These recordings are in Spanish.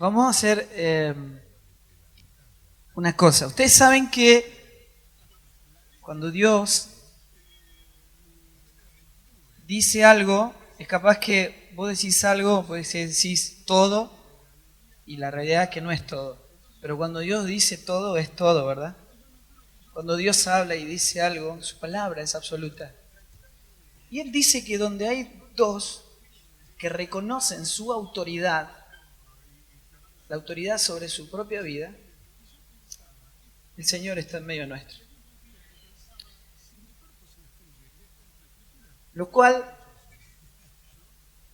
Vamos a hacer una cosa. Ustedes saben que cuando Dios dice algo, es capaz que vos decís algo, pues decís todo, y la realidad es que no es todo. Pero cuando Dios dice todo, es todo, ¿verdad? Cuando Dios habla y dice algo, su palabra es absoluta. Y Él dice que donde hay dos que reconocen su autoridad, la autoridad sobre su propia vida, el Señor está en medio nuestro. Lo cual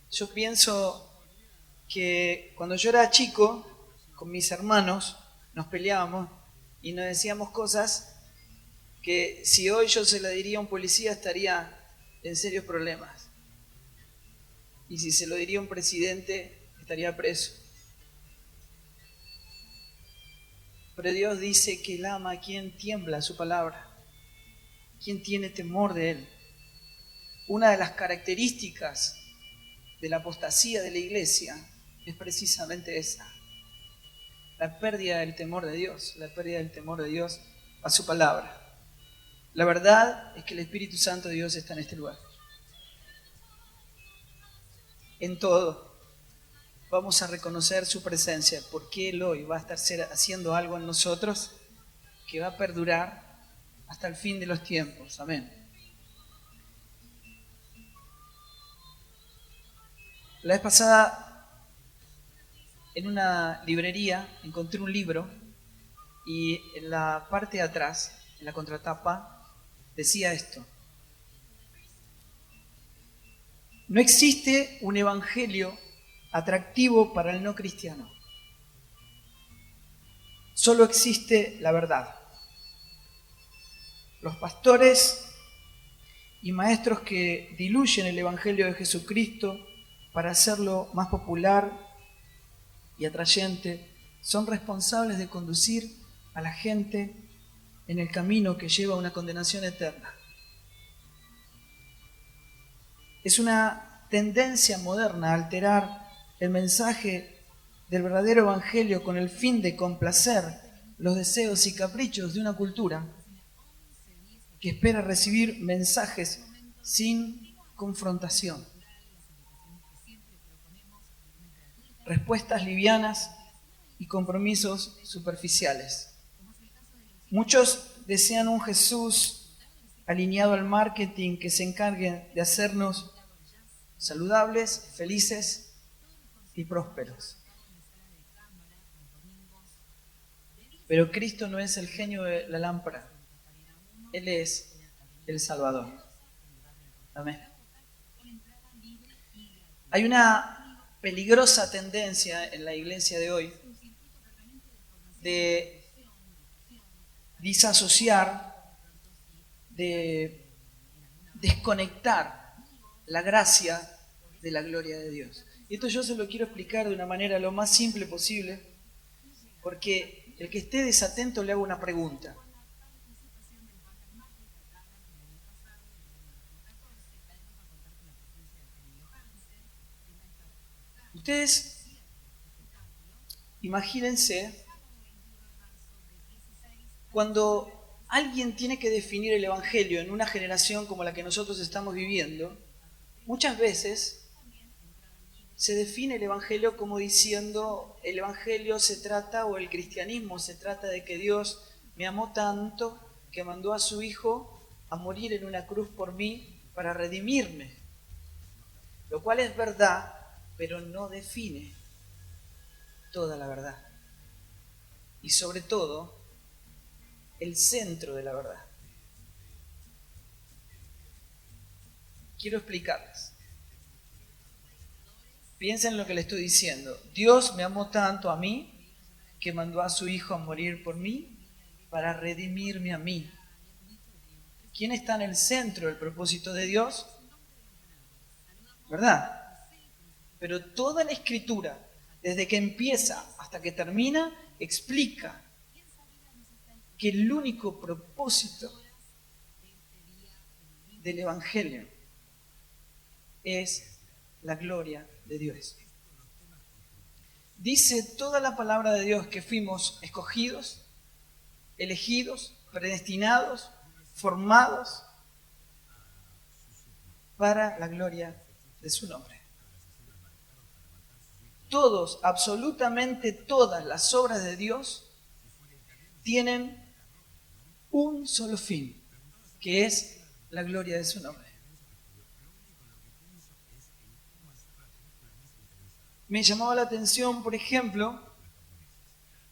yo pienso que cuando yo era chico, con mis hermanos, nos peleábamos y nos decíamos cosas que si hoy yo se la diría a un policía estaría en serios problemas. Y si se lo diría a un presidente estaría preso. Pero Dios dice que Él ama a quien tiembla a su palabra, quien tiene temor de Él. Una de las características de la apostasía de la iglesia es precisamente esa. La pérdida del temor de Dios, la pérdida del temor de Dios a su palabra. La verdad es que el Espíritu Santo de Dios está en este lugar. En todo vamos a reconocer su presencia, porque Él hoy va a estar haciendo algo en nosotros que va a perdurar hasta el fin de los tiempos. Amén. La vez pasada, en una librería, encontré un libro y en la parte de atrás, en la contratapa, decía esto: no existe un evangelio atractivo para el no cristiano. Solo existe la verdad. Los pastores y maestros que diluyen el evangelio de Jesucristo para hacerlo más popular y atrayente son responsables de conducir a la gente en el camino que lleva a una condenación eterna. Es una tendencia moderna a alterar el mensaje del verdadero evangelio con el fin de complacer los deseos y caprichos de una cultura que espera recibir mensajes sin confrontación, respuestas livianas y compromisos superficiales. Muchos desean un Jesús alineado al marketing que se encargue de hacernos saludables, felices y prósperos. Pero Cristo no es el genio de la lámpara. Él es el Salvador. Amén. Hay una peligrosa tendencia en la iglesia de hoy de disasociar, de desconectar la gracia de la gloria de Dios. Y esto yo se lo quiero explicar de una manera lo más simple posible, porque el que esté desatento le hago una pregunta. Ustedes imagínense cuando alguien tiene que definir el Evangelio en una generación como la que nosotros estamos viviendo, muchas veces se define el Evangelio como diciendo: el Evangelio se trata, o el cristianismo se trata de que Dios me amó tanto que mandó a su Hijo a morir en una cruz por mí para redimirme. Lo cual es verdad, pero no define toda la verdad. Y sobre todo, el centro de la verdad. Quiero explicarles. Piensen en lo que les estoy diciendo. Dios me amó tanto a mí que mandó a su Hijo a morir por mí para redimirme a mí. ¿Quién está en el centro del propósito de Dios? ¿Verdad? Pero toda la Escritura, desde que empieza hasta que termina, explica que el único propósito del Evangelio es la gloria de Dios. Dice toda la palabra de Dios que fuimos escogidos, elegidos, predestinados, formados para la gloria de su nombre. Todos, absolutamente todas las obras de Dios tienen un solo fin, que es la gloria de su nombre. Me llamaba la atención, por ejemplo,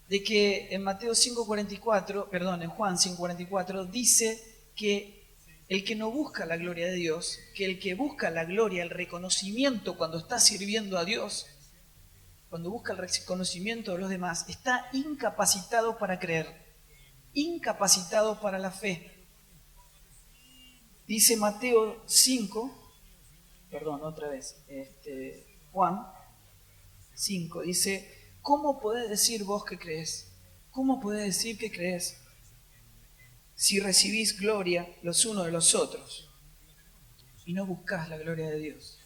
de que en Mateo 5:44, perdón, en Juan 5:44, dice que el que no busca la gloria de Dios, que el que busca la gloria, el reconocimiento cuando está sirviendo a Dios, cuando busca el reconocimiento de los demás, está incapacitado para creer, incapacitado para la fe. Dice Mateo 5, perdón, otra vez, Juan 5, dice, ¿cómo podés decir vos que crees? ¿Cómo podés decir que crees si recibís gloria los unos de los otros y no buscás la gloria de Dios?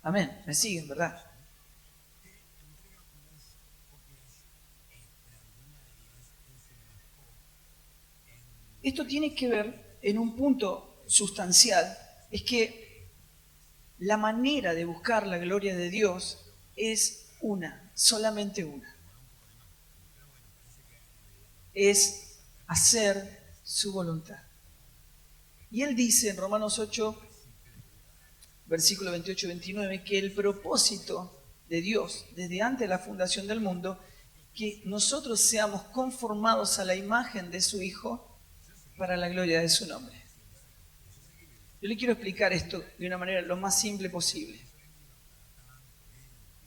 Amén, me siguen, ¿verdad? Esto tiene que ver en un punto sustancial, es que la manera de buscar la gloria de Dios es una, solamente una. Es hacer su voluntad. Y él dice en Romanos 8, versículo 28-29, que el propósito de Dios desde antes de la fundación del mundo, que nosotros seamos conformados a la imagen de su Hijo para la gloria de su nombre. Yo le quiero explicar esto de una manera lo más simple posible.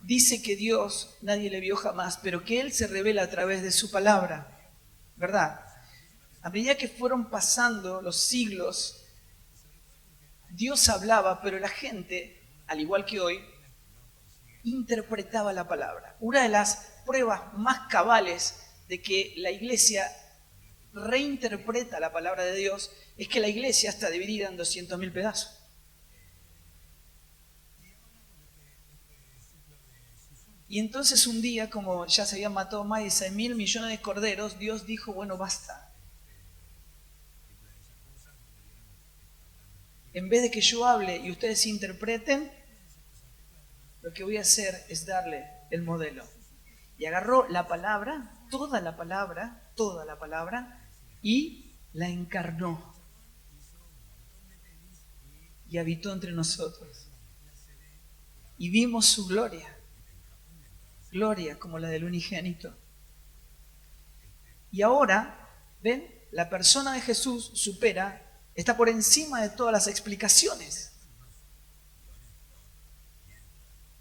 Dice que Dios nadie le vio jamás, pero que Él se revela a través de su palabra, ¿verdad? A medida que fueron pasando los siglos, Dios hablaba, pero la gente, al igual que hoy, interpretaba la palabra. Una de las pruebas más cabales de que la iglesia reinterpreta la palabra de Dios es que la iglesia está dividida en 200.000 pedazos. Y entonces un día, como ya se habían matado más de 6.000 millones de corderos, Dios dijo, bueno, basta. En vez de que yo hable y ustedes interpreten, lo que voy a hacer es darle el modelo. Y agarró la palabra, toda la palabra, y la encarnó. Y habitó entre nosotros. Y vimos su gloria. Gloria como la del unigénito. Y ahora, ¿ven? La persona de Jesús está por encima de todas las explicaciones.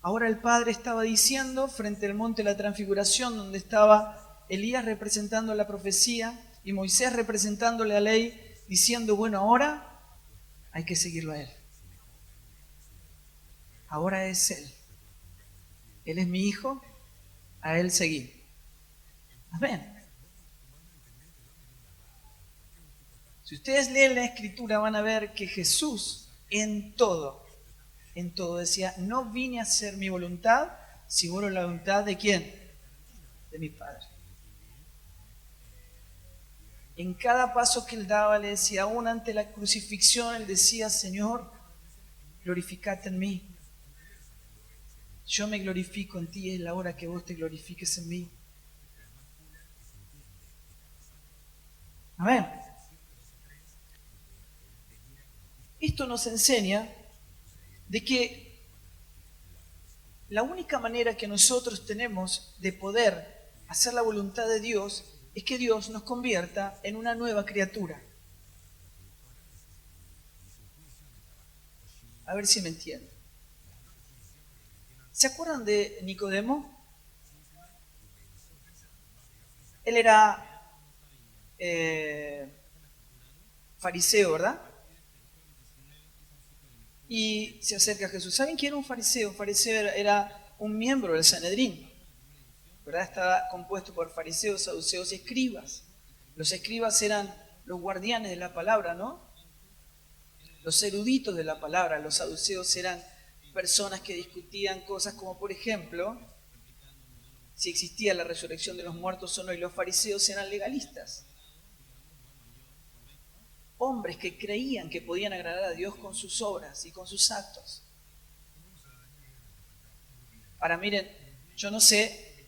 Ahora el Padre estaba diciendo frente al monte de la transfiguración, donde estaba Elías representando la profecía y Moisés representando la ley, diciendo, bueno, ahora hay que seguirlo a Él. Ahora es Él. Él es mi Hijo, a Él seguir. Amén. Si ustedes leen la Escritura van a ver que Jesús en todo decía, no vine a hacer mi voluntad, sino la voluntad ¿de quién? De mi Padre. En cada paso que él daba le decía, aún ante la crucifixión, él decía, Señor, glorificate en mí. Yo me glorifico en ti, es la hora que vos te glorifiques en mí. Amén. Esto nos enseña de que la única manera que nosotros tenemos de poder hacer la voluntad de Dios es que Dios nos convierta en una nueva criatura. A ver si me entienden. ¿Se acuerdan de Nicodemo? Él era fariseo, ¿verdad? Y se acerca a Jesús. ¿Saben quién era un fariseo? Un fariseo era un miembro del Sanedrín, ¿verdad? Estaba compuesto por fariseos, saduceos y escribas. Los escribas eran los guardianes de la palabra, ¿no? Los eruditos de la palabra. Los saduceos eran personas que discutían cosas como, por ejemplo, si existía la resurrección de los muertos o no, y los fariseos eran legalistas. Hombres que creían que podían agradar a Dios con sus obras y con sus actos. Ahora miren, yo no sé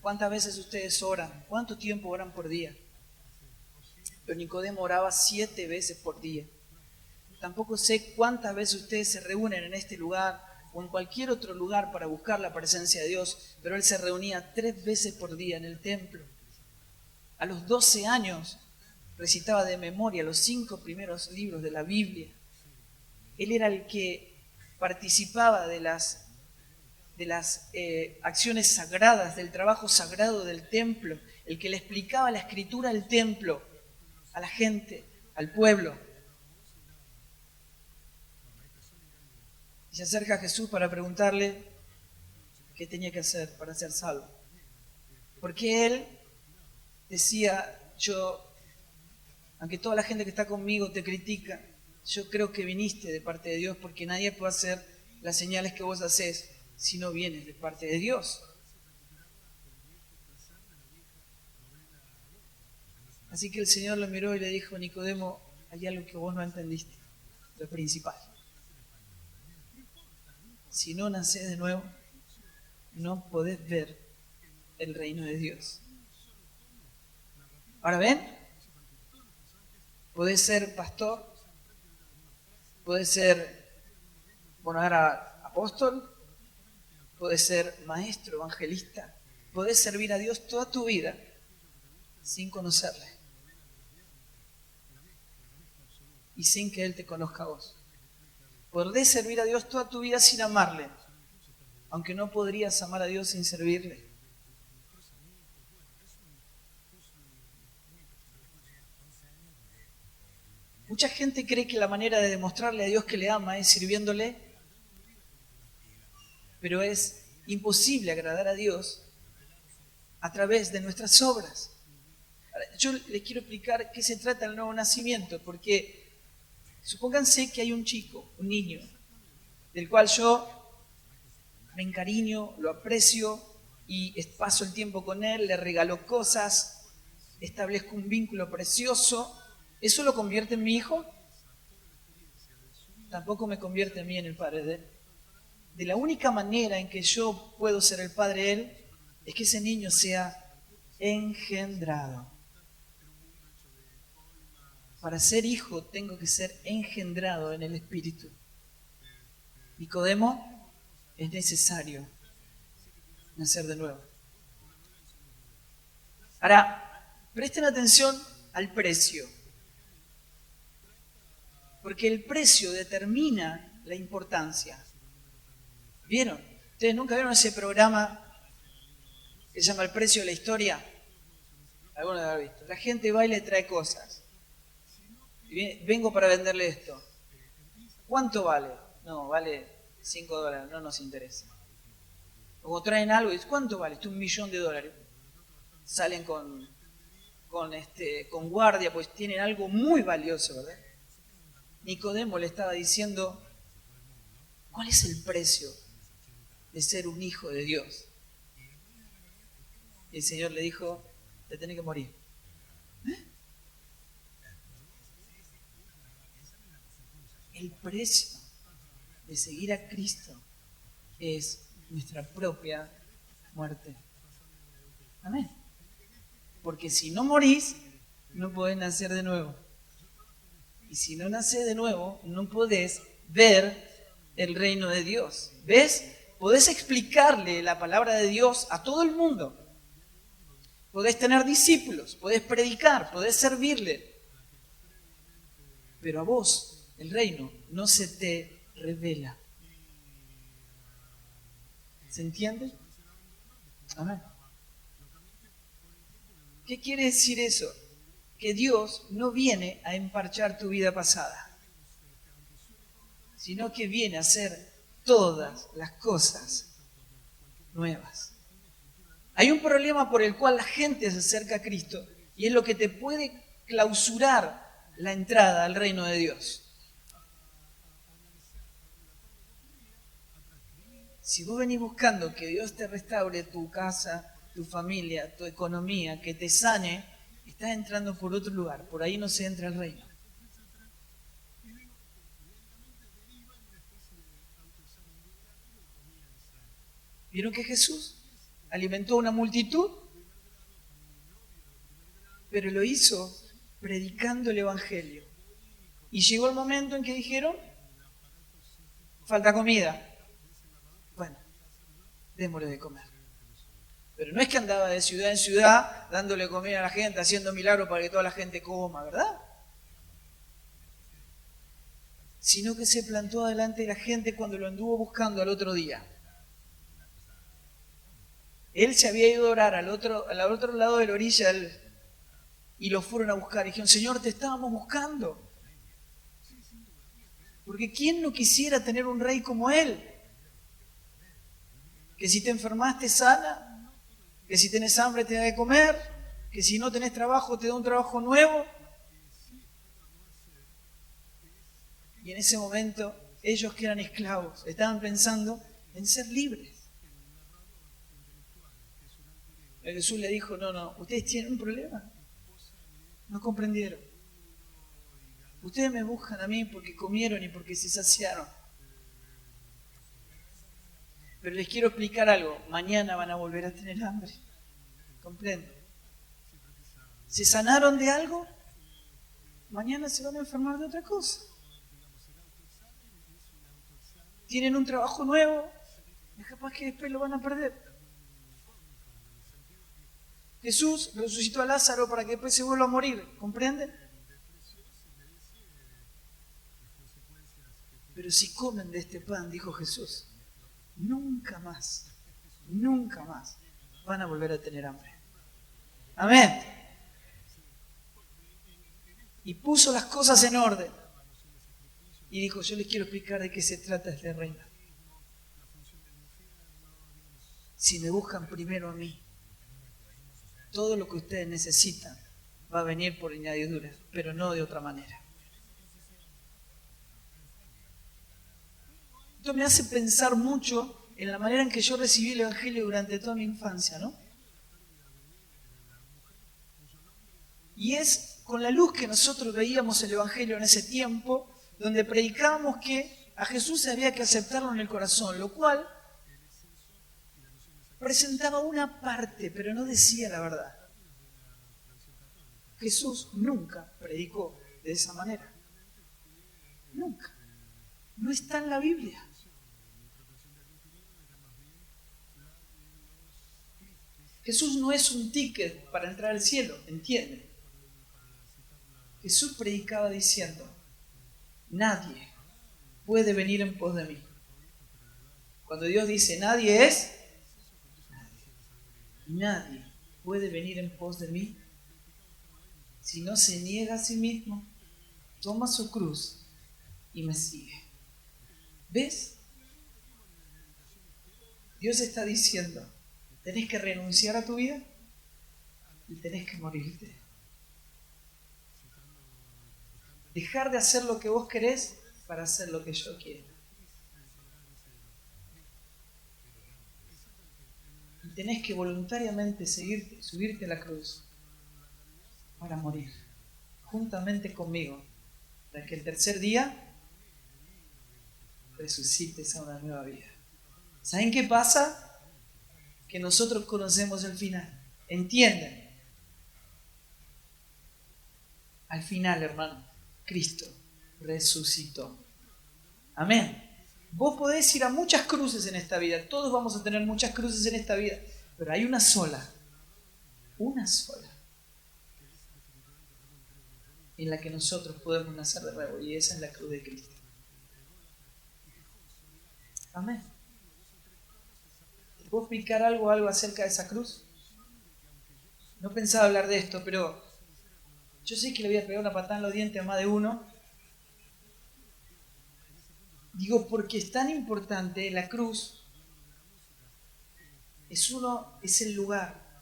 cuántas veces ustedes oran, cuánto tiempo oran por día. Pero Nicodemo oraba 7 veces por día. Tampoco sé cuántas veces ustedes se reúnen en este lugar o en cualquier otro lugar para buscar la presencia de Dios, pero él se reunía 3 veces por día en el templo. A los 12 años recitaba de memoria los 5 primeros libros de la Biblia. Él era el que participaba de las acciones sagradas, del trabajo sagrado del templo, el que le explicaba la escritura al templo, a la gente, al pueblo. Y se acerca a Jesús para preguntarle qué tenía que hacer para ser salvo. Porque él decía, aunque toda la gente que está conmigo te critica, yo creo que viniste de parte de Dios, porque nadie puede hacer las señales que vos haces si no vienes de parte de Dios. Así que el Señor lo miró y le dijo, Nicodemo, hay algo que vos no entendiste, lo principal. Si no nacés de nuevo, no podés ver el reino de Dios. Ahora ven, podés ser pastor, podés ser, ahora apóstol, podés ser maestro, evangelista, podés servir a Dios toda tu vida sin conocerle y sin que Él te conozca a vos. Podés servir a Dios toda tu vida sin amarle, aunque no podrías amar a Dios sin servirle. Mucha gente cree que la manera de demostrarle a Dios que le ama es sirviéndole, pero es imposible agradar a Dios a través de nuestras obras. Yo les quiero explicar qué se trata el nuevo nacimiento, porque supónganse que hay un chico, un niño, del cual yo me encariño, lo aprecio y paso el tiempo con él, le regalo cosas, establezco un vínculo precioso. ¿Eso lo convierte en mi hijo? Tampoco me convierte a mí en el padre de él. De la única manera en que yo puedo ser el padre de él es que ese niño sea engendrado. Para ser hijo tengo que ser engendrado en el Espíritu. Nicodemo, es necesario nacer de nuevo. Ahora, presten atención al precio. Porque el precio determina la importancia. ¿Vieron? ¿Ustedes nunca vieron ese programa que se llama El precio de la historia? Algunos lo han visto. La gente va y le trae cosas. Vengo para venderle esto. ¿Cuánto vale? No, vale $5, no nos interesa. O traen algo y dicen, ¿cuánto vale? Esto es $1.000.000. Salen con guardia, pues tienen algo muy valioso, ¿verdad? Nicodemo le estaba diciendo, ¿cuál es el precio de ser un hijo de Dios? Y el Señor le dijo, te tenés que morir. El precio de seguir a Cristo es nuestra propia muerte. Amén. Porque si no morís, no podés nacer de nuevo. Y si no nacés de nuevo, no podés ver el reino de Dios. ¿Ves? Podés explicarle la palabra de Dios a todo el mundo. Podés tener discípulos, podés predicar, podés servirle. Pero a vos, el reino, no se te revela. ¿Se entiende? Amén. ¿Qué quiere decir eso? Que Dios no viene a emparchar tu vida pasada, sino que viene a hacer todas las cosas nuevas. Hay un problema por el cual la gente se acerca a Cristo y es lo que te puede clausurar la entrada al reino de Dios. si vos venís buscando que Dios te restaure tu casa, tu familia, tu economía, que te sane, estás entrando por otro lugar. Por ahí no se entra al reino. ¿Vieron que Jesús alimentó a una multitud? Pero lo hizo predicando el Evangelio. Y llegó el momento en que dijeron, falta comida. Bueno, démosle de comer. Pero no es que andaba de ciudad en ciudad dándole comida a la gente, haciendo milagros para que toda la gente coma, ¿verdad? Sino que se plantó delante de la gente cuando lo anduvo buscando al otro día. Él se había ido a orar al otro lado de la orilla y lo fueron a buscar. Y dijeron, Señor, te estábamos buscando. Porque ¿quién no quisiera tener un rey como él? Que si te enfermas te sana, que si tenés hambre te da de comer, que si no tenés trabajo te da un trabajo nuevo. Y en ese momento ellos que eran esclavos estaban pensando en ser libres. Y Jesús le dijo, no, ustedes tienen un problema. No comprendieron. Ustedes me buscan a mí porque comieron y porque se saciaron. Pero les quiero explicar algo. Mañana van a volver a tener hambre. ¿Comprenden? ¿Se sanaron de algo? Mañana se van a enfermar de otra cosa. Tienen un trabajo nuevo y capaz que después lo van a perder. Jesús resucitó a Lázaro para que después se vuelva a morir. ¿Comprenden? Pero si comen de este pan, dijo Jesús, nunca más van a volver a tener hambre. Amén. Y puso las cosas en orden. Y dijo, yo les quiero explicar de qué se trata este reino. Si me buscan primero a mí, todo lo que ustedes necesitan va a venir por añadidura, pero no de otra manera. Esto me hace pensar mucho en la manera en que yo recibí el Evangelio durante toda mi infancia, ¿no? Y es con la luz que nosotros veíamos el Evangelio en ese tiempo, donde predicábamos que a Jesús había que aceptarlo en el corazón, lo cual presentaba una parte, pero no decía la verdad. Jesús nunca predicó de esa manera. Nunca. No está en la Biblia. Jesús no es un ticket para entrar al cielo, ¿entienden? Jesús predicaba diciendo, nadie puede venir en pos de mí. Cuando Dios dice nadie es, nadie puede venir en pos de mí si no se niega a sí mismo, toma su cruz y me sigue. ¿Ves? Dios está diciendo, tenés que renunciar a tu vida y tenés que morirte. Dejar de hacer lo que vos querés para hacer lo que yo quiero. Y tenés que voluntariamente subirte a la cruz para morir, juntamente conmigo, para que el tercer día resucites a una nueva vida. ¿Saben qué pasa? Que nosotros conocemos el final. ¿Entienden? Al final, hermano, Cristo resucitó. Amén. Vos podés ir a muchas cruces en esta vida. Todos vamos a tener muchas cruces en esta vida. Pero hay una sola. Una sola. En la que nosotros podemos nacer de nuevo. Y esa es la cruz de Cristo. Amén. ¿Te puedo explicar algo acerca de esa cruz? No pensaba hablar de esto, pero yo sé que le voy a pegar una patada en los dientes a más de uno. Digo, porque es tan importante la cruz. Es el lugar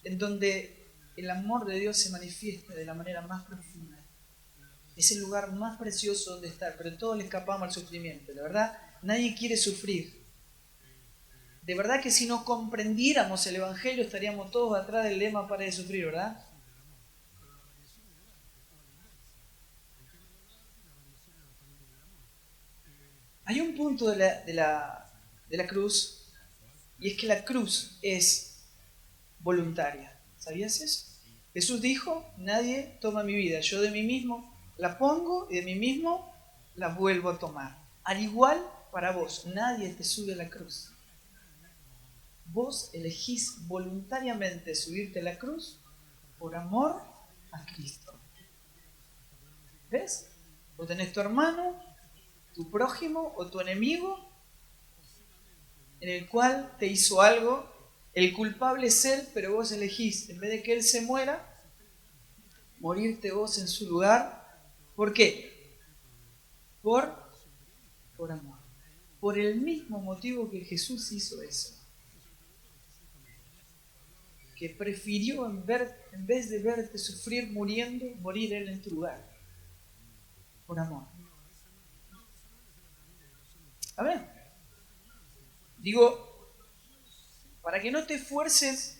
en donde el amor de Dios se manifiesta de la manera más profunda. Es el lugar más precioso donde estar, pero todos le escapamos al sufrimiento, la verdad. Nadie quiere sufrir. De verdad que si no comprendiéramos el Evangelio estaríamos todos atrás del lema para de sufrir, ¿verdad? Hay un punto de la cruz, y es que la cruz es voluntaria. ¿Sabías eso? Jesús dijo, nadie toma mi vida, yo de mí mismo la pongo y de mí mismo la vuelvo a tomar. Al igual para vos, nadie te sube a la cruz. Vos elegís voluntariamente subirte a la cruz por amor a Cristo. ¿Ves? Vos tenés tu hermano, tu prójimo o tu enemigo en el cual te hizo algo, el culpable es él, pero vos elegís, en vez de que él se muera, morirte vos en su lugar. ¿Por qué? Por amor. Por el mismo motivo que Jesús hizo eso. Que prefirió en vez de verte sufrir muriendo, morir él en tu lugar. Por amor. A ver. Digo, para que no te esfuerces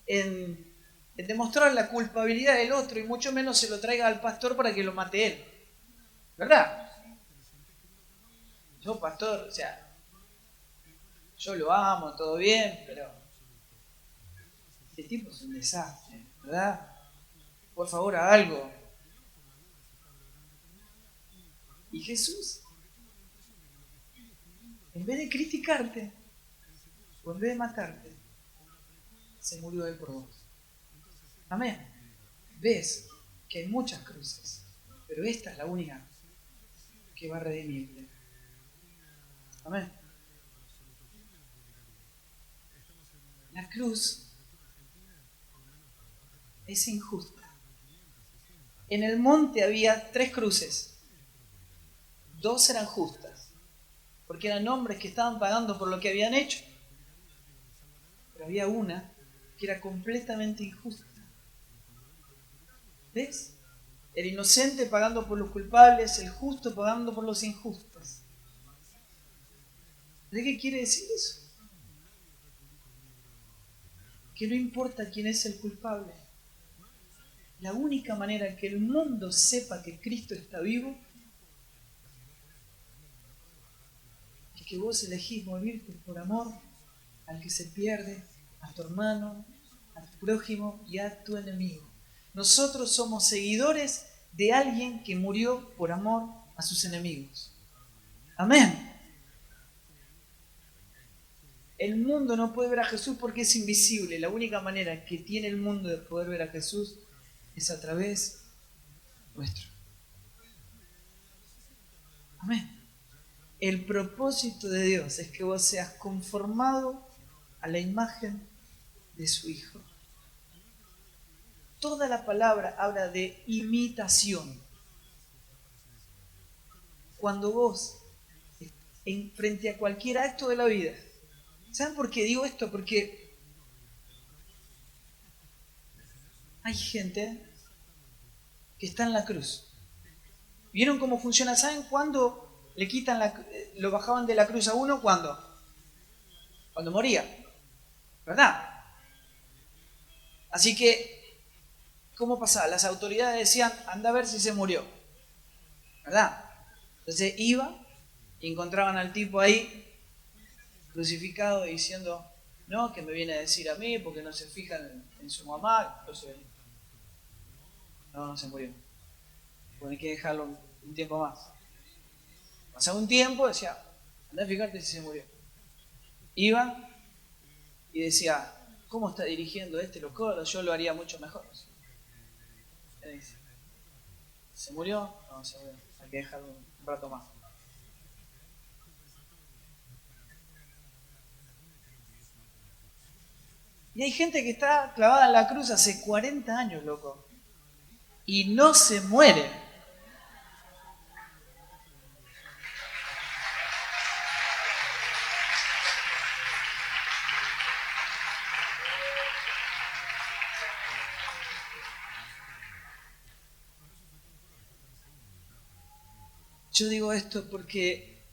en demostrar la culpabilidad del otro y mucho menos se lo traiga al pastor para que lo mate él. ¿Verdad? Yo, pastor, o sea, yo lo amo, todo bien, pero este tipo es un desastre, ¿verdad? Por favor, haga algo. Y Jesús, en vez de criticarte, o en vez de matarte, se murió él por vos. Amén. Ves que hay muchas cruces, pero esta es la única que va a redimirte. Amén. La cruz es injusta. En el monte había 3 cruces. 2 eran justas, porque eran hombres que estaban pagando por lo que habían hecho. Pero había una que era completamente injusta. ¿Ves? El inocente pagando por los culpables, el justo pagando por los injustos. ¿De qué quiere decir eso? Que no importa quién es el culpable. La única manera que el mundo sepa que Cristo está vivo es que vos elegís morirte por amor al que se pierde, a tu hermano, a tu prójimo y a tu enemigo. Nosotros somos seguidores de alguien que murió por amor a sus enemigos. Amén. El mundo no puede ver a Jesús porque es invisible. La única manera que tiene el mundo de poder ver a Jesús es a través nuestro. Amén. El propósito de Dios es que vos seas conformado a la imagen de su Hijo. Toda la palabra habla de imitación. Cuando vos, frente a cualquier acto de la vida, ¿saben por qué digo esto? Porque hay gente que está en la cruz. ¿Vieron cómo funciona? ¿Saben cuándo le quitan lo bajaban de la cruz a uno? ¿Cuándo? Cuando moría, ¿verdad? Así que, ¿cómo pasaba? Las autoridades decían, anda a ver si se murió, ¿verdad? Entonces iba y encontraban al tipo ahí crucificado diciendo, no, que me viene a decir a mí porque no se fijan en su mamá. Entonces, no se murió. Pues hay que dejarlo un tiempo más. Pasaba un tiempo, decía, anda a fijarte si se murió. Iba y decía, ¿cómo está dirigiendo este loco? Yo lo haría mucho mejor. Dice, ¿se murió? No, se murió. Hay que dejarlo un rato más. Y hay gente que está clavada en la cruz hace 40 años, loco. Y no se muere. Yo digo esto porque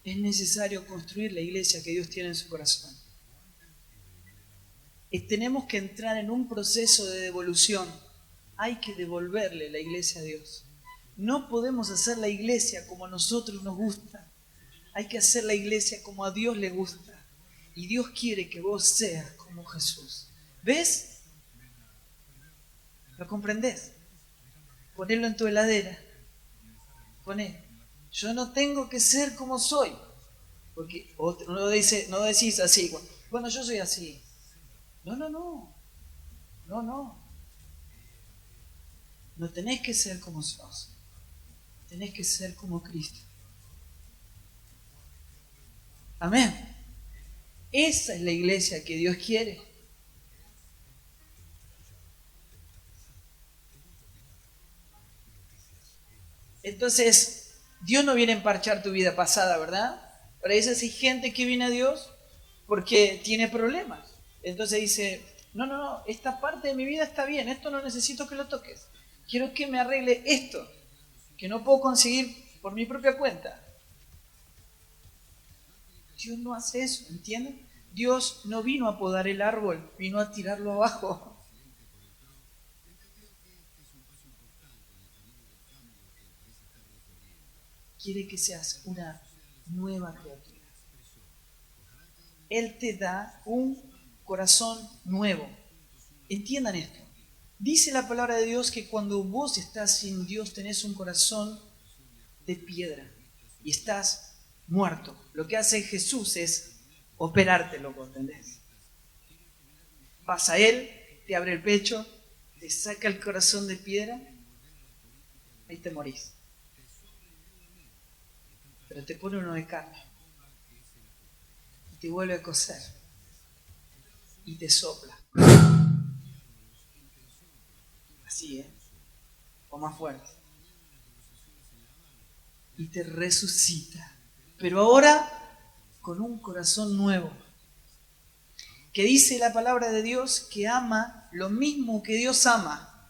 Es necesario construir la iglesia que Dios tiene en su corazón. Tenemos que entrar en un proceso de devolución. Hay que devolverle la iglesia a Dios. No podemos hacer la iglesia como a nosotros nos gusta. Hay que hacer la iglesia como a Dios le gusta. Y Dios quiere que vos seas como Jesús. ¿Ves? ¿Lo comprendés? Ponelo en tu heladera. Poné. Yo no tengo que ser como soy. Porque no decís así. Bueno, yo soy así. No. No tenés que ser como sos. Tenés que ser como Cristo. Amén. Esa es la iglesia que Dios quiere. Entonces, Dios no viene a emparchar tu vida pasada, ¿verdad? Para eso hay gente que viene a Dios porque tiene problemas. Entonces dice, no, esta parte de mi vida está bien, esto no necesito que lo toques. Quiero que me arregle esto, que no puedo conseguir por mi propia cuenta. Dios no hace eso, ¿entienden? Dios no vino a podar el árbol, vino a tirarlo abajo. Quiere que seas una nueva criatura. Él te da un corazón nuevo. Entiendan esto. Dice la palabra de Dios que cuando vos estás sin Dios tenés un corazón de piedra y estás muerto. Lo que hace Jesús es operártelo, ¿entendés? Pasa Él, te abre el pecho, te saca el corazón de piedra, ahí te morís. Pero te pone uno de carne y te vuelve a coser y te sopla. Así, o más fuerte. Y te resucita. Pero ahora con un corazón nuevo. Que dice la palabra de Dios que ama lo mismo que Dios ama.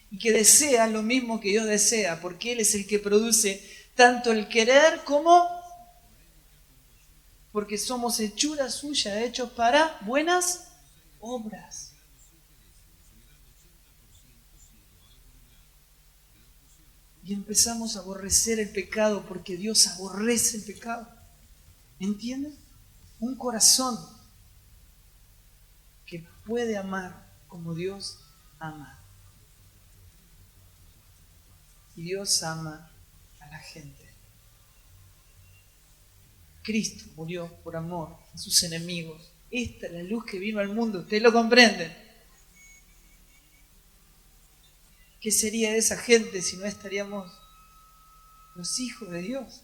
Y que desea lo mismo que Dios desea. Porque Él es el que produce tanto el querer como... Porque somos hechura suya, hechos para buenas obras. Y empezamos a aborrecer el pecado porque Dios aborrece el pecado. ¿Entienden? Un corazón que puede amar como Dios ama. Y Dios ama a la gente. Cristo murió por amor a sus enemigos. Esta es la luz que vino al mundo. ¿Ustedes lo comprenden? ¿Qué sería de esa gente si no estaríamos los hijos de Dios?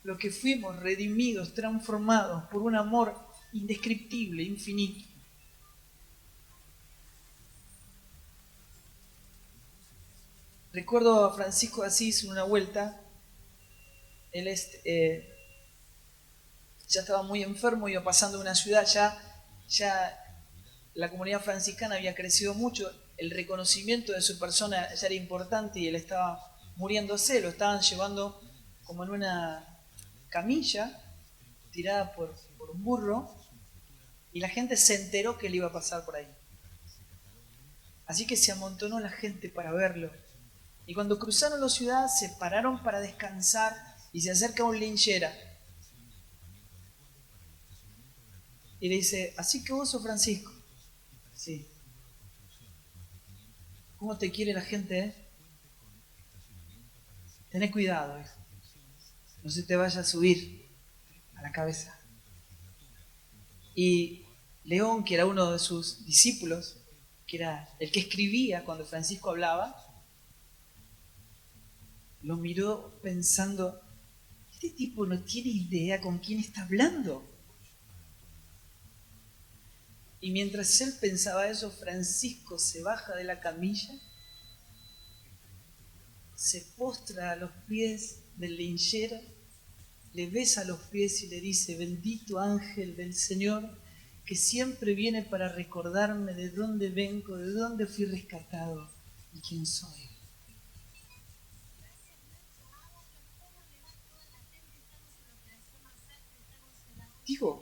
Los que fuimos redimidos, transformados por un amor indescriptible, infinito. Recuerdo a Francisco de Asís en una vuelta. Él ya estaba muy enfermo, iba pasando de una ciudad, ya la comunidad franciscana había crecido mucho, el reconocimiento de su persona ya era importante y él estaba muriéndose, lo estaban llevando como en una camilla tirada por un burro y la gente se enteró que él iba a pasar por ahí. Así que se amontonó la gente para verlo. Y cuando cruzaron la ciudad se pararon para descansar y se acerca un linchera. Y le dice, ¿así que vos sos Francisco? Sí. ¿Cómo te quiere la gente, Tené cuidado, no se te vaya a subir a la cabeza. Y León, que era uno de sus discípulos, que era el que escribía cuando Francisco hablaba, lo miró pensando, este tipo no tiene idea con quién está hablando. Y mientras él pensaba eso, Francisco se baja de la camilla, se postra a los pies del linchera, le besa los pies y le dice, bendito ángel del Señor, que siempre viene para recordarme de dónde vengo, de dónde fui rescatado y quién soy. Digo,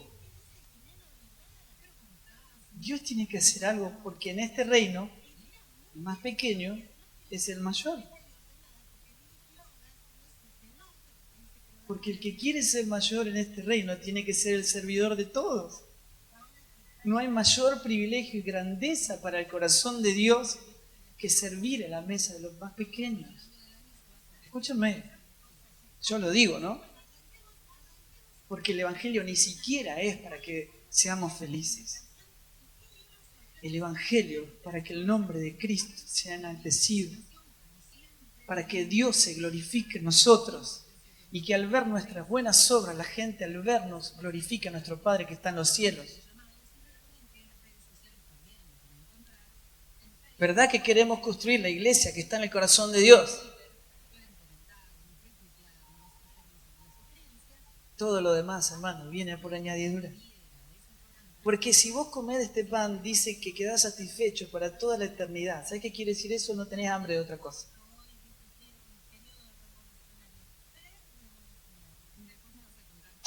Dios tiene que hacer algo porque en este reino, el más pequeño es el mayor. Porque el que quiere ser mayor en este reino tiene que ser el servidor de todos. No hay mayor privilegio y grandeza para el corazón de Dios que servir a la mesa de los más pequeños. Escúchame, yo lo digo, ¿no? Porque el Evangelio ni siquiera es para que seamos felices. El Evangelio es para que el nombre de Cristo sea enaltecido, para que Dios se glorifique en nosotros y que al ver nuestras buenas obras, la gente al vernos glorifique a nuestro Padre que está en los cielos. ¿Verdad que queremos construir la iglesia que está en el corazón de Dios? Todo lo demás, hermano, viene por añadidura. Porque si vos comés de este pan, dice que quedás satisfecho para toda la eternidad. ¿Sabés qué quiere decir eso? No tenés hambre de otra cosa.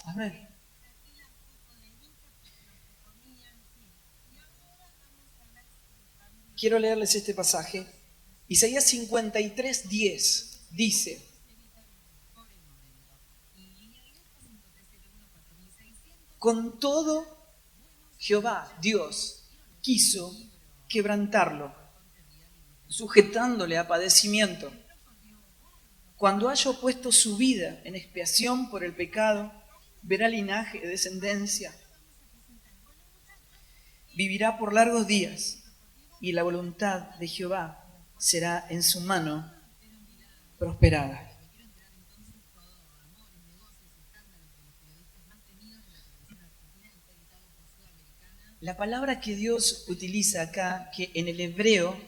Amén. Quiero leerles este pasaje. Isaías 53:10 dice: con todo, Jehová, Dios, quiso quebrantarlo, sujetándole a padecimiento. Cuando haya puesto su vida en expiación por el pecado, verá linaje de descendencia. Vivirá por largos días, y la voluntad de Jehová será en su mano prosperada. La palabra que Dios utiliza acá, que en el hebreo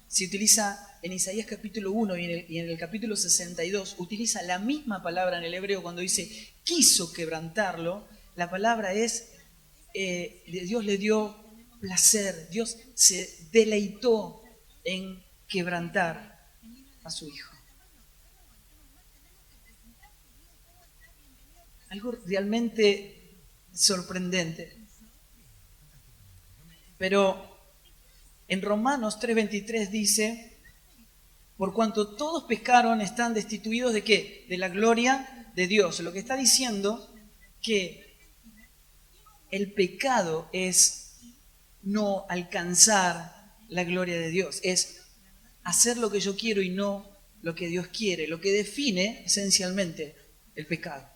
se utiliza en Isaías capítulo 1 y en el capítulo 62, utiliza la misma palabra en el hebreo cuando dice quiso quebrantarlo. La palabra es, Dios le dio placer, Dios se deleitó en quebrantar a su hijo. Algo realmente sorprendente. Pero en Romanos 3:23 dice, por cuanto todos pecaron, están destituidos ¿de qué? De la gloria de Dios. Lo que está diciendo que el pecado es no alcanzar la gloria de Dios, es hacer lo que yo quiero y no lo que Dios quiere, lo que define esencialmente el pecado.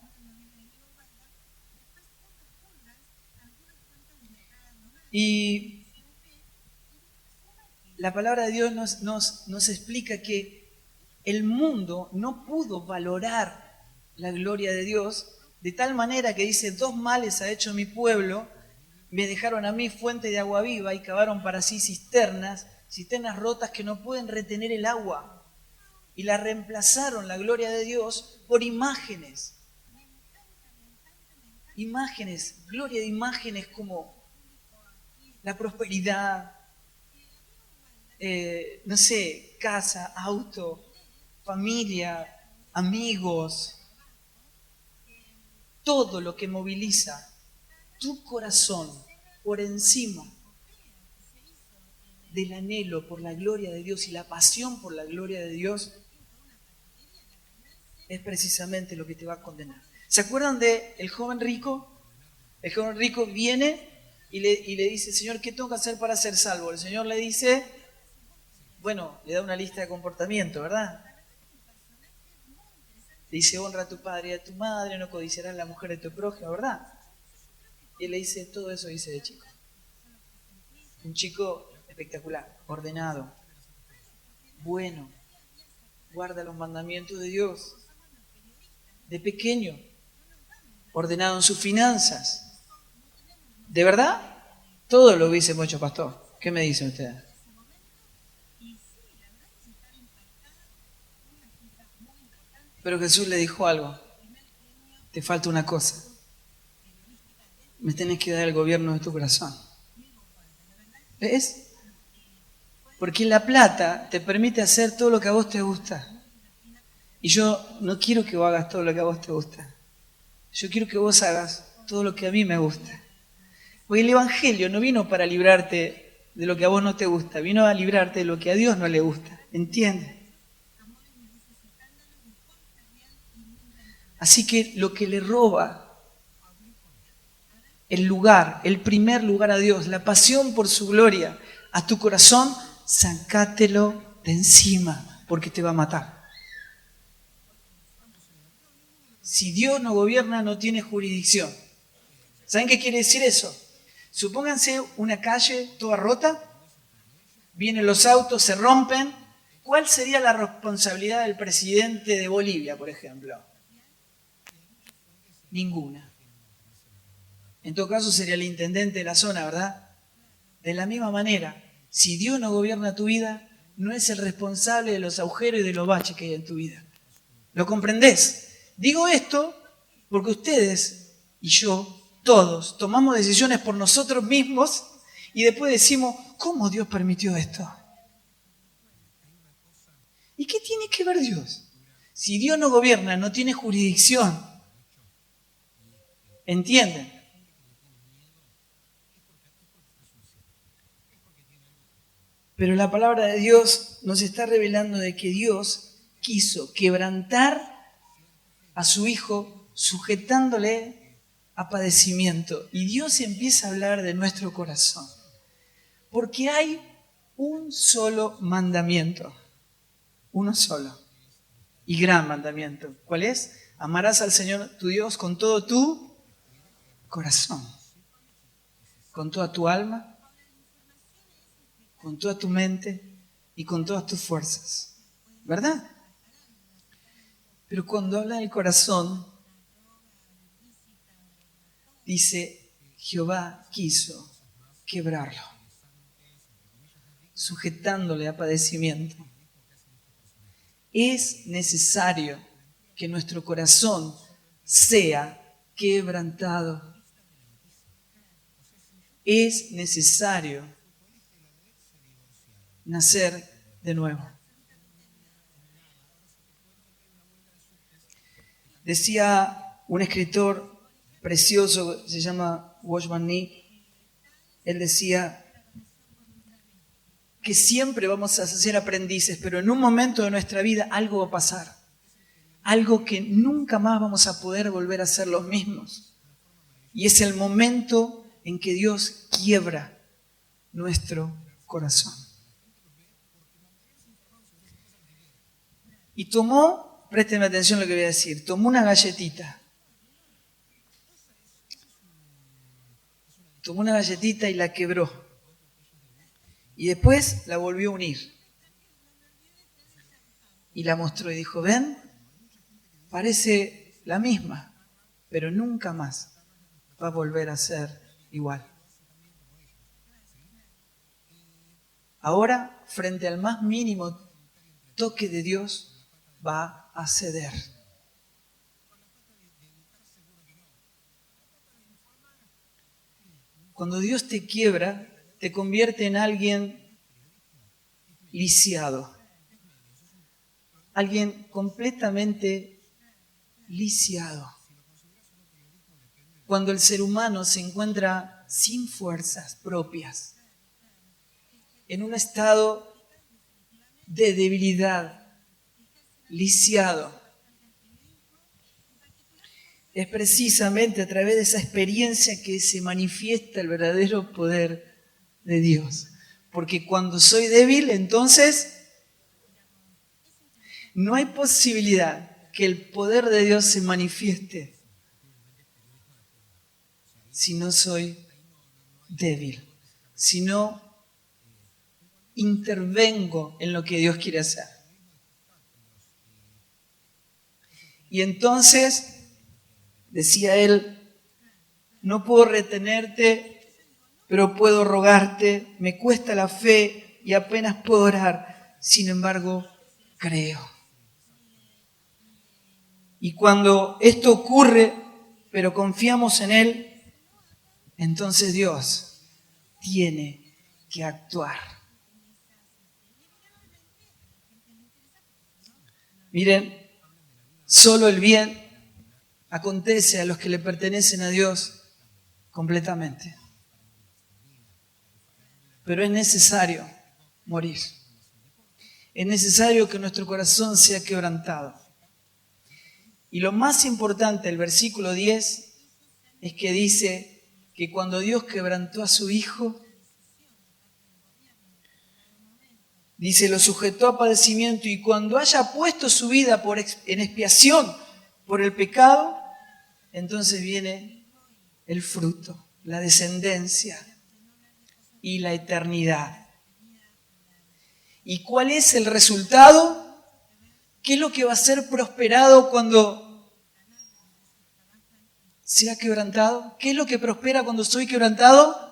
Y la palabra de Dios nos explica que el mundo no pudo valorar la gloria de Dios de tal manera que dice, 2 males ha hecho mi pueblo, me dejaron a mí fuente de agua viva y cavaron para sí cisternas rotas que no pueden retener el agua. Y la reemplazaron, la gloria de Dios, por imágenes. Imágenes, gloria de imágenes como la prosperidad, no sé, casa, auto, familia, amigos, todo lo que moviliza tu corazón por encima del anhelo por la gloria de Dios y la pasión por la gloria de Dios es precisamente lo que te va a condenar. ¿Se acuerdan del joven rico? El joven rico viene y le dice, Señor, ¿qué tengo que hacer para ser salvo? El Señor le dice, bueno, le da una lista de comportamiento, ¿verdad? Le dice, honra a tu padre y a tu madre, no codiciarás la mujer de tu prójimo, ¿verdad? Y él le dice, todo eso dice de chico. Un chico espectacular, ordenado, bueno, guarda los mandamientos de Dios. De pequeño, ordenado en sus finanzas. ¿De verdad? Todo lo hubiésemos hecho, pastor. ¿Qué me dicen ustedes? Pero Jesús le dijo algo. Te falta una cosa. Me tenés que dar el gobierno de tu corazón. ¿Ves? Porque la plata te permite hacer todo lo que a vos te gusta. Y yo no quiero que vos hagas todo lo que a vos te gusta. Yo quiero que vos hagas todo lo que a mí me gusta. Porque el Evangelio no vino para librarte de lo que a vos no te gusta, vino a librarte de lo que a Dios no le gusta. ¿Entiendes? Así que lo que le roba el lugar, el primer lugar a Dios, la pasión por su gloria, a tu corazón, sacátelo de encima, porque te va a matar. Si Dios no gobierna, no tiene jurisdicción. ¿Saben qué quiere decir eso? Supónganse una calle toda rota, vienen los autos, se rompen. ¿Cuál sería la responsabilidad del presidente de Bolivia, por ejemplo? Ninguna. En todo caso sería el intendente de la zona, ¿verdad? De la misma manera, si Dios no gobierna tu vida, no es el responsable de los agujeros y de los baches que hay en tu vida. ¿Lo comprendés? Digo esto porque ustedes y yo, todos, tomamos decisiones por nosotros mismos y después decimos, ¿cómo Dios permitió esto? ¿Y qué tiene que ver Dios? Si Dios no gobierna, no tiene jurisdicción. ¿Entienden? Pero la palabra de Dios nos está revelando de que Dios quiso quebrantar a su Hijo sujetándole a padecimiento. Y Dios empieza a hablar de nuestro corazón. Porque hay un solo mandamiento. Uno solo. Y gran mandamiento. ¿Cuál es? Amarás al Señor tu Dios con todo tu corazón. Con toda tu alma, con toda tu mente y con todas tus fuerzas. ¿Verdad? Pero cuando habla del corazón, dice, Jehová quiso quebrarlo, sujetándole a padecimiento. Es necesario que nuestro corazón sea quebrantado. Es necesario nacer de nuevo. Decía un escritor precioso, se llama Watchman Nee, él decía que siempre vamos a ser aprendices, pero en un momento de nuestra vida algo va a pasar. Algo que nunca más vamos a poder volver a ser los mismos. Y es el momento en que Dios quiebra nuestro corazón. Y tomó, préstenme atención a lo que voy a decir, tomó una galletita. Tomó una galletita y la quebró. Y después la volvió a unir. Y la mostró y dijo, ven, parece la misma, pero nunca más va a volver a ser igual. Ahora, frente al más mínimo toque de Dios, va a ceder. Cuando Dios te quiebra, te convierte en alguien lisiado. Alguien completamente lisiado. Cuando el ser humano se encuentra sin fuerzas propias, en un estado de debilidad, lisiado. Es precisamente a través de esa experiencia que se manifiesta el verdadero poder de Dios. Porque cuando soy débil, entonces no hay posibilidad que el poder de Dios se manifieste si no soy débil, si no intervengo en lo que Dios quiere hacer. Y entonces, decía él, no puedo retenerte, pero puedo rogarte, me cuesta la fe y apenas puedo orar, sin embargo, creo. Y cuando esto ocurre, pero confiamos en Él, entonces Dios tiene que actuar. Miren, solo el bien acontece a los que le pertenecen a Dios completamente. Pero es necesario morir. Es necesario que nuestro corazón sea quebrantado. Y lo más importante, el versículo 10, es que dice que cuando Dios quebrantó a su Hijo, dice, lo sujetó a padecimiento, y cuando haya puesto su vida en expiación por el pecado, entonces viene el fruto, la descendencia y la eternidad. ¿Y cuál es el resultado? ¿Qué es lo que va a ser prosperado cuando sea quebrantado? ¿Qué es lo que prospera cuando soy quebrantado?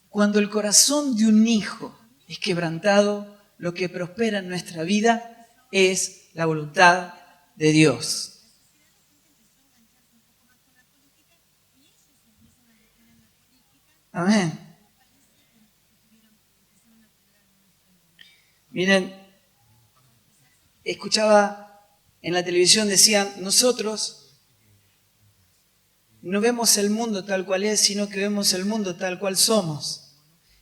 Cuando el corazón de un hijo es quebrantado, lo que prospera en nuestra vida es la voluntad de Dios. Amén. Miren, escuchaba en la televisión, decían, nosotros no vemos el mundo tal cual es, sino que vemos el mundo tal cual somos.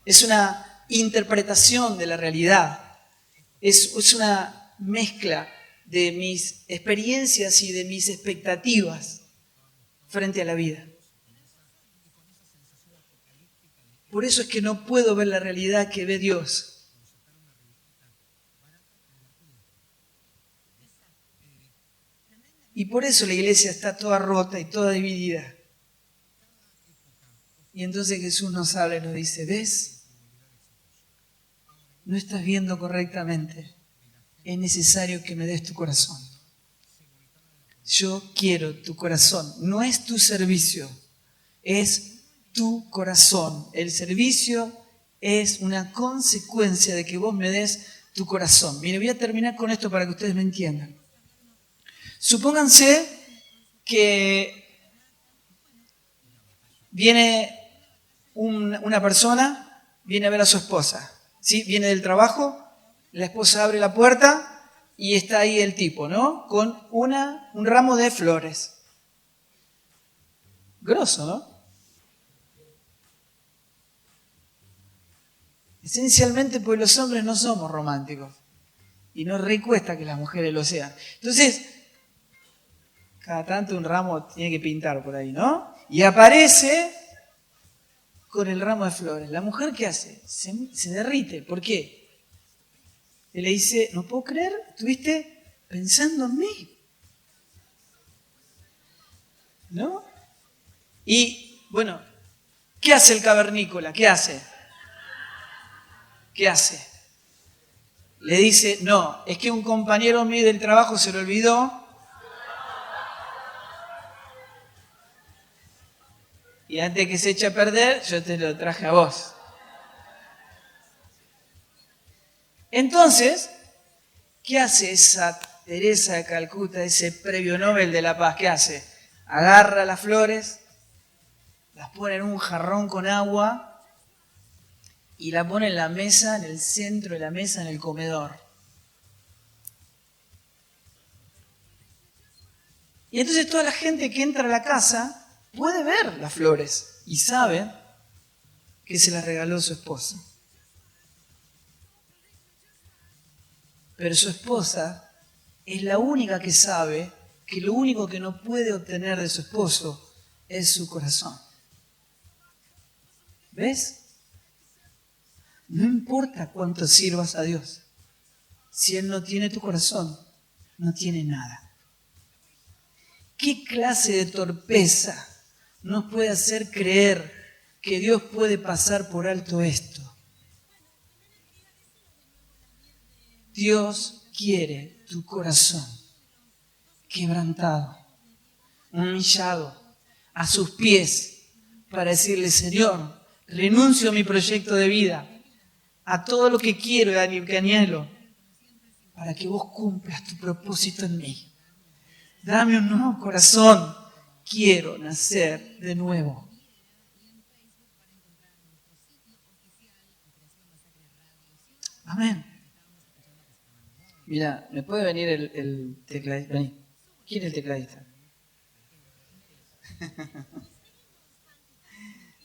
Es una interpretación de la realidad. Es una mezcla de mis experiencias y de mis expectativas frente a la vida. Por eso es que no puedo ver la realidad que ve Dios. Y por eso la iglesia está toda rota y toda dividida. Y entonces Jesús nos habla y nos dice, ¿ves? No estás viendo correctamente. Es necesario que me des tu corazón. Yo quiero tu corazón. No es tu servicio, es tu corazón. El servicio es una consecuencia de que vos me des tu corazón. Mire, voy a terminar con esto para que ustedes me entiendan. Supónganse que viene una persona, viene a ver a su esposa, ¿sí? Viene del trabajo, la esposa abre la puerta y está ahí el tipo, ¿no? Con un ramo de flores. Grosso, ¿no? Esencialmente, pues los hombres no somos románticos y nos recuesta que las mujeres lo sean. Entonces, cada tanto un ramo tiene que pintar por ahí, ¿no? Y aparece con el ramo de flores. ¿La mujer qué hace? Se derrite. ¿Por qué? Y le dice, no puedo creer, estuviste pensando en mí. ¿No? Y, bueno, ¿qué hace el cavernícola? ¿Qué hace? ¿Qué hace? Le dice, no, es que un compañero mío del trabajo se lo olvidó. Y antes que se eche a perder, yo te lo traje a vos. Entonces, ¿qué hace esa Teresa de Calcuta, ese premio Nobel de la Paz? ¿Qué hace? Agarra las flores, las pone en un jarrón con agua y la pone en la mesa, en el centro de la mesa, en el comedor. Y entonces toda la gente que entra a la casa puede ver las flores y sabe que se las regaló su esposa. Pero su esposa es la única que sabe que lo único que no puede obtener de su esposo es su corazón. ¿Ves? No importa cuánto sirvas a Dios. Si Él no tiene tu corazón, no tiene nada. ¿Qué clase de torpeza nos puede hacer creer que Dios puede pasar por alto esto? Dios quiere tu corazón quebrantado, humillado, a sus pies, para decirle, Señor, renuncio a mi proyecto de vida, a todo lo que quiero y que anhelo, para que vos cumplas tu propósito en mí. Dame un nuevo corazón, quiero nacer de nuevo. Amén. Mira, ¿me puede venir el tecladista? Vení. ¿Quién es el tecladista?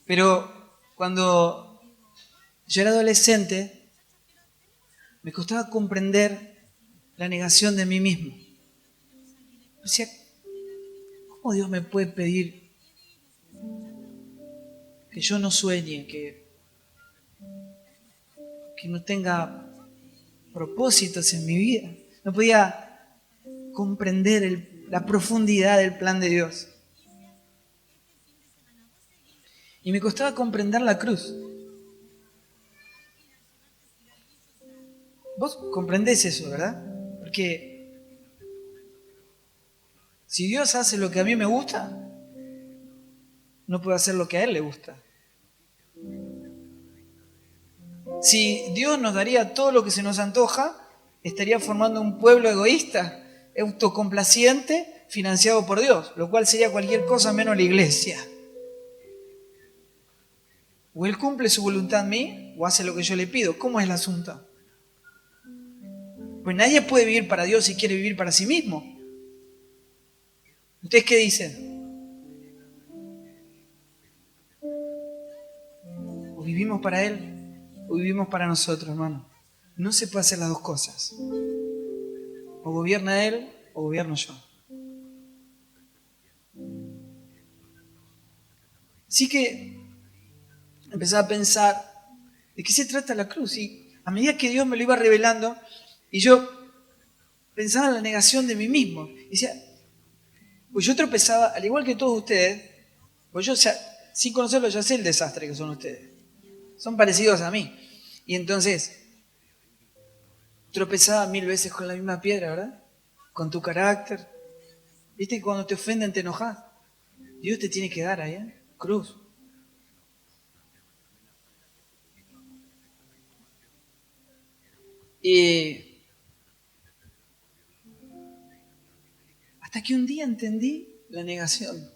Pero cuando yo era adolescente, me costaba comprender la negación de mí mismo. O sea, ¿cómo Dios me puede pedir que yo no sueñe, que no tenga propósitos en mi vida? No podía comprender la profundidad del plan de Dios. Y me costaba comprender la cruz. Vos comprendés eso, ¿verdad? Porque si Dios hace lo que a mí me gusta, no puedo hacer lo que a Él le gusta. Si Dios nos daría todo lo que se nos antoja, estaría formando un pueblo egoísta, autocomplaciente, financiado por Dios, lo cual sería cualquier cosa menos la iglesia. O Él cumple su voluntad en mí, o hace lo que yo le pido. ¿Cómo es el asunto? Pues nadie puede vivir para Dios si quiere vivir para sí mismo. ¿Ustedes qué dicen? O vivimos para Él, o vivimos para nosotros, hermano. No se puede hacer las dos cosas. O gobierna Él, o gobierno yo. Así que empecé a pensar, ¿de qué se trata la cruz? Y a medida que Dios me lo iba revelando, y yo pensaba en la negación de mí mismo. Y decía, pues yo tropezaba, al igual que todos ustedes, pues yo, sin conocerlo, ya sé el desastre que son ustedes. Son parecidos a mí. Y entonces, tropezaba 1000 veces con la misma piedra, ¿verdad? Con tu carácter. ¿Viste que cuando te ofenden te enojas? Dios te tiene que dar ahí, ¿eh? Cruz. Y hasta que un día entendí la negación.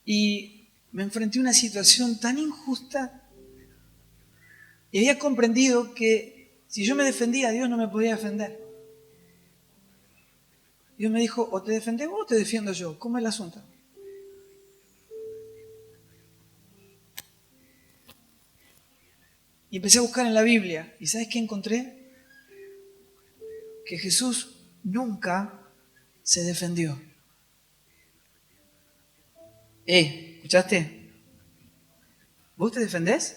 Y me enfrenté a una situación tan injusta y había comprendido que si yo me defendía, Dios no me podía defender. Dios me dijo, o te defendés vos o te defiendo yo. ¿Cómo es el asunto? Y empecé a buscar en la Biblia. ¿Y sabes qué encontré? Que Jesús nunca se defendió. ¿Escuchaste? ¿Vos te defendés?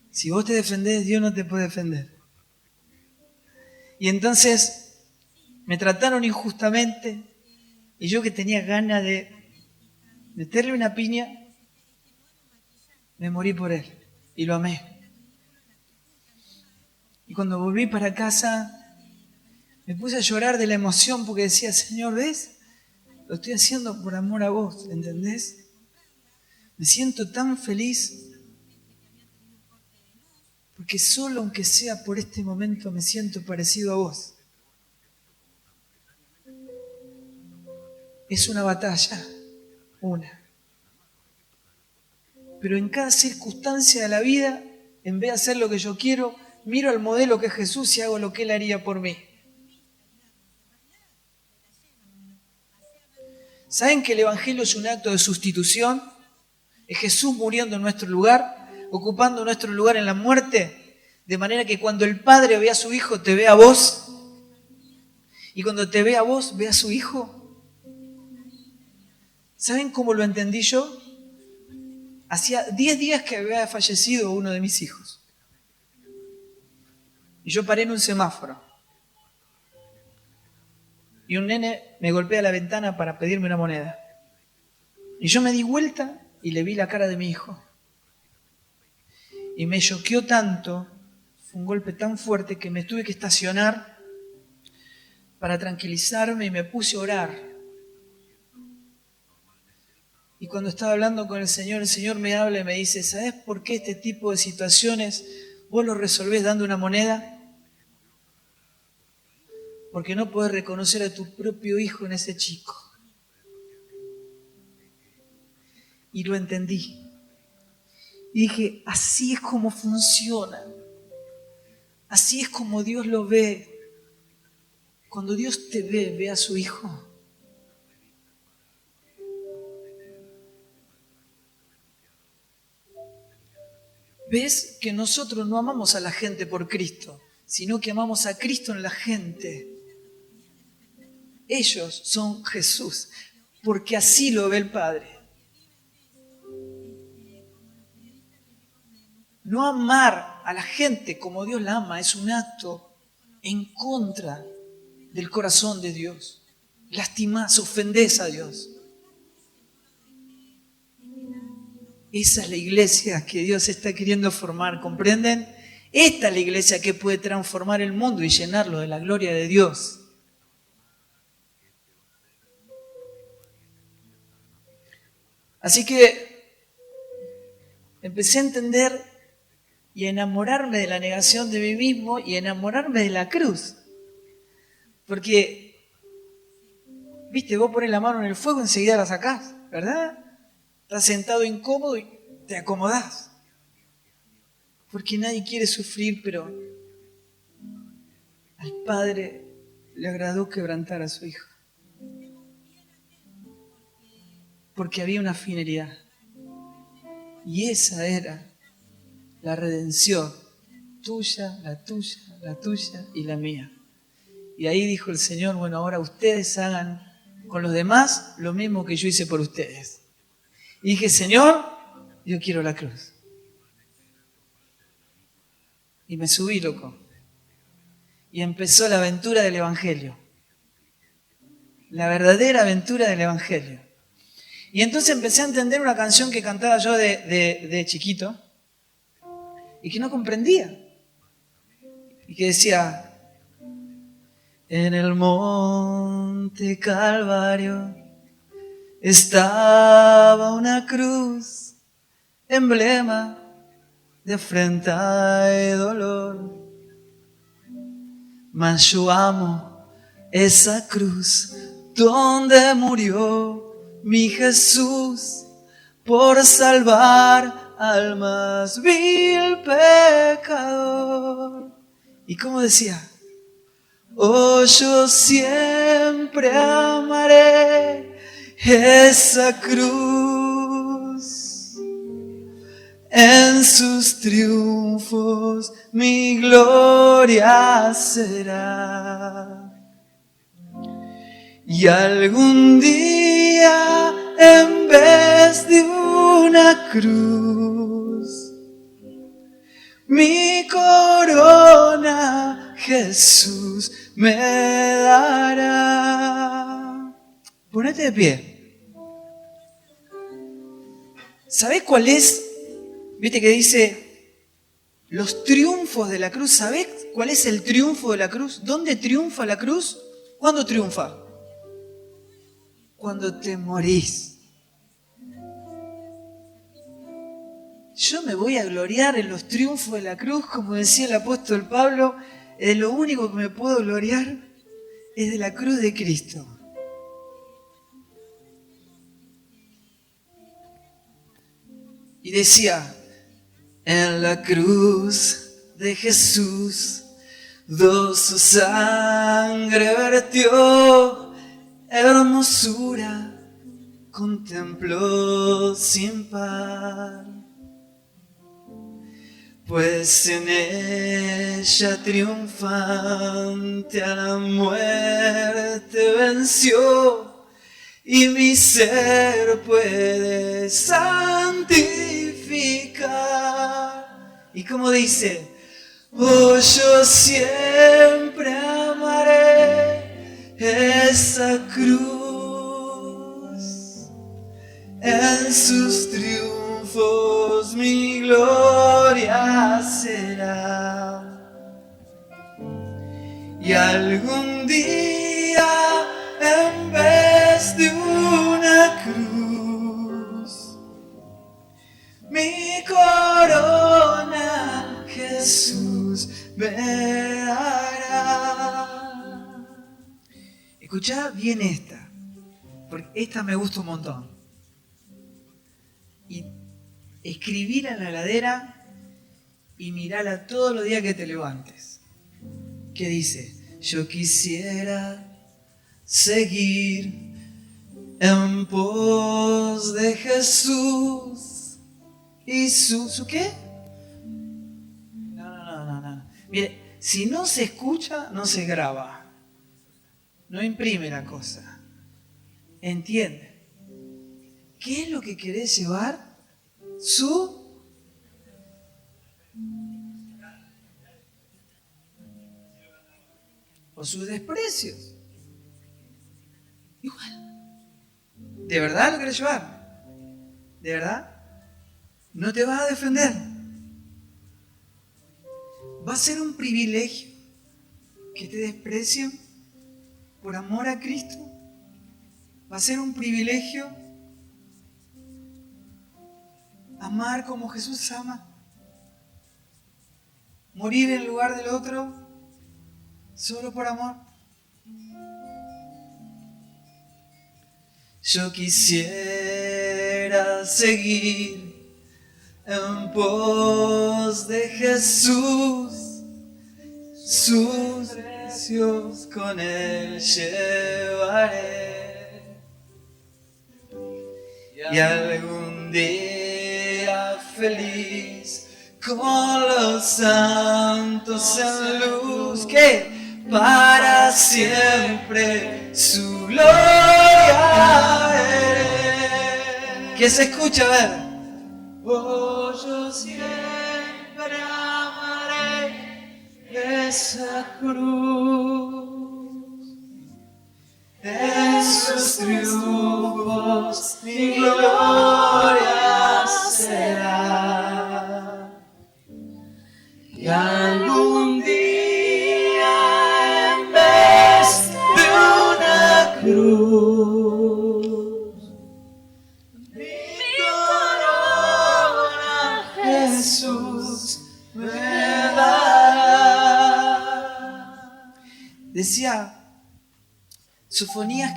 Si vos te defendés, Dios no te puede defender. Y entonces me trataron injustamente y yo que tenía ganas de meterle una piña, me morí por él y lo amé. Y cuando volví para casa, me puse a llorar de la emoción porque decía, Señor, ¿ves? Lo estoy haciendo por amor a vos, ¿entendés? Me siento tan feliz porque solo aunque sea por este momento me siento parecido a vos. Es una batalla, una. Pero en cada circunstancia de la vida, en vez de hacer lo que yo quiero, miro al modelo que es Jesús y hago lo que Él haría por mí. ¿Saben que el Evangelio es un acto de sustitución? Es Jesús muriendo en nuestro lugar, ocupando nuestro lugar en la muerte, de manera que cuando el Padre ve a su Hijo, te ve a vos, y cuando te ve a vos, ve a su Hijo. ¿Saben cómo lo entendí yo? Hacía 10 días que había fallecido uno de mis hijos. Y yo paré en un semáforo. Y un nene me golpea la ventana para pedirme una moneda. Y yo me di vuelta y le vi la cara de mi hijo. Y me choqueó tanto, fue un golpe tan fuerte que me tuve que estacionar para tranquilizarme y me puse a orar. Y cuando estaba hablando con el Señor me habla y me dice, ¿sabes por qué este tipo de situaciones vos lo resolvés dando una moneda? Porque no podés reconocer a tu propio hijo en ese chico. Y lo entendí. Y dije, así es como funciona. Así es como Dios lo ve. Cuando Dios te ve, ve a su Hijo. ¿Ves que nosotros no amamos a la gente por Cristo, sino que amamos a Cristo en la gente? Ellos son Jesús, porque así lo ve el Padre. No amar a la gente como Dios la ama es un acto en contra del corazón de Dios. Lastimás, ofendés a Dios. Esa es la iglesia que Dios está queriendo formar, ¿comprenden? Esta es la iglesia que puede transformar el mundo y llenarlo de la gloria de Dios. Así que empecé a entender y a enamorarme de la negación de mí mismo y a enamorarme de la cruz. Porque, viste, vos pones la mano en el fuego y enseguida la sacás, ¿verdad? Estás sentado incómodo y te acomodás. Porque nadie quiere sufrir, pero al Padre le agradó quebrantar a su Hijo. Porque había una finalidad. Y esa era la redención tuya, la tuya, la tuya y la mía. Y ahí dijo el Señor, bueno, ahora ustedes hagan con los demás lo mismo que yo hice por ustedes. Y dije, Señor, yo quiero la cruz. Y me subí, loco. Y empezó la aventura del Evangelio. La verdadera aventura del Evangelio. Y entonces empecé a entender una canción que cantaba yo de chiquito y que no comprendía. Y que decía, en el monte Calvario estaba una cruz, emblema de afrenta y dolor. Mas yo amo esa cruz donde murió mi Jesús por salvar al más vil pecador. ¿Y cómo decía? Oh, yo siempre amaré esa cruz. En sus triunfos mi gloria será. Y algún día, en vez de una cruz, mi corona Jesús me dará. Ponete de pie. ¿Sabés cuál es? Viste que dice los triunfos de la cruz. ¿Sabés cuál es el triunfo de la cruz? ¿Dónde triunfa la cruz? ¿Cuándo triunfa? Cuando te morís. Yo me voy a gloriar en los triunfos de la cruz, como decía el apóstol Pablo, lo único que me puedo gloriar es de la cruz de Cristo. Y decía, en la cruz de Jesús, su sangre vertió, hermosura contempló sin par. Pues en ella triunfante a la muerte venció, y mi ser puede santificar. ¿Y cómo dice? Oh, yo siempre amaré esa cruz. En sus triunfos mi gloria será. Y algún día, en vez de una cruz, mi corona Jesús me dará. Escuchá bien esta, porque esta me gusta un montón. escribila en la heladera y mirala todos los días que te levantes. ¿Qué dice? Yo quisiera seguir en pos de Jesús y ¿su qué? No. Mire, si no se escucha, no se graba. No imprime la cosa. ¿Entiende? ¿Qué es lo que querés llevar? O sus desprecios. Igual. ¿De verdad lo querés llevar? ¿De verdad? No te vas a defender. Va a ser un privilegio que te desprecien por amor a Cristo. Va a ser un privilegio amar como Jesús ama. Morir en lugar del otro solo por amor. Yo quisiera seguir en pos de Jesús, sus precios con Él llevaré. Y algún día feliz con los santos en luz, que para siempre su gloria veré. Que se escucha, a ver. Oh, yo siempre amaré esa cruz, en sus triunfos mi gloria será. Y algún día en vez de una cruz, mi corona Jesús me dará. Decía Sofonías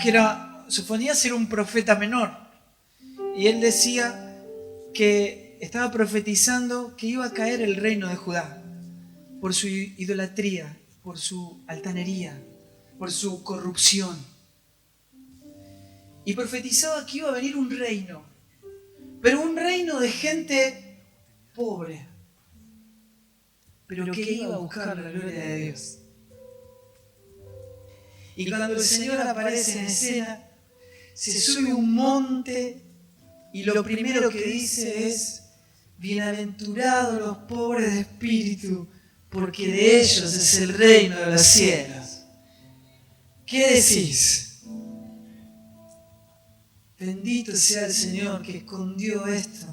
Sofonías era un profeta menor, y él decía que estaba profetizando que iba a caer el reino de Judá por su idolatría, por su altanería, por su corrupción. Y profetizaba que iba a venir un reino, pero un reino de gente pobre, pero que iba a buscar la gloria de Dios. Y cuando el Señor aparece en escena, se sube a un monte y lo primero que dice es: bienaventurados los pobres de espíritu, porque de ellos es el reino de los cielos. ¿Qué decís? Bendito sea el Señor que escondió esto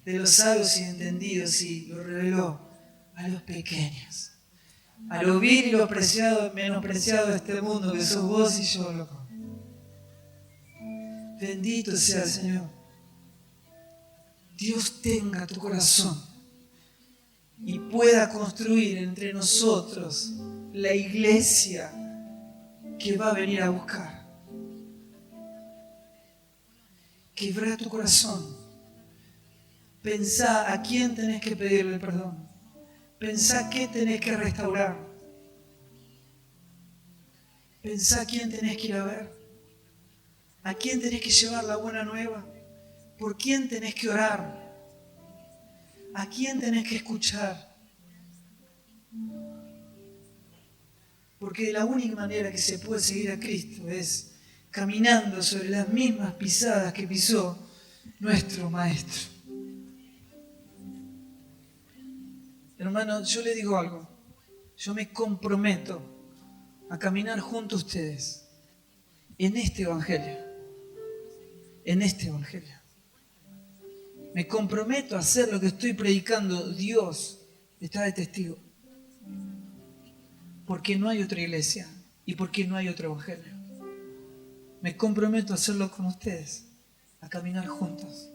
de los sabios y entendidos y lo reveló a los pequeños, a lo vil y lo menospreciado de este mundo, que sos vos y yo, loco. Bendito sea el Señor. Dios tenga tu corazón y pueda construir entre nosotros la iglesia que va a venir a buscar. Quebrá tu corazón. Pensá a quién tenés que pedirle perdón. Pensá qué tenés que restaurar. Pensá a quién tenés que ir a ver. A quién tenés que llevar la buena nueva. ¿Por quién tenés que orar? ¿A quién tenés que escuchar? Porque la única manera que se puede seguir a Cristo es caminando sobre las mismas pisadas que pisó nuestro Maestro. Hermano, yo le digo algo. Yo me comprometo a caminar junto a ustedes en este Evangelio. En este Evangelio. Me comprometo a hacer lo que estoy predicando. Dios está de testigo. Porque no hay otra iglesia y porque no hay otro Evangelio. Me comprometo a hacerlo con ustedes, a caminar juntos,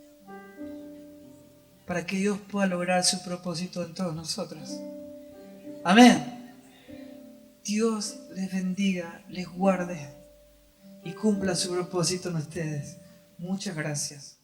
para que Dios pueda lograr su propósito en todos nosotros. Amén. Dios les bendiga, les guarde y cumpla su propósito en ustedes. Muchas gracias.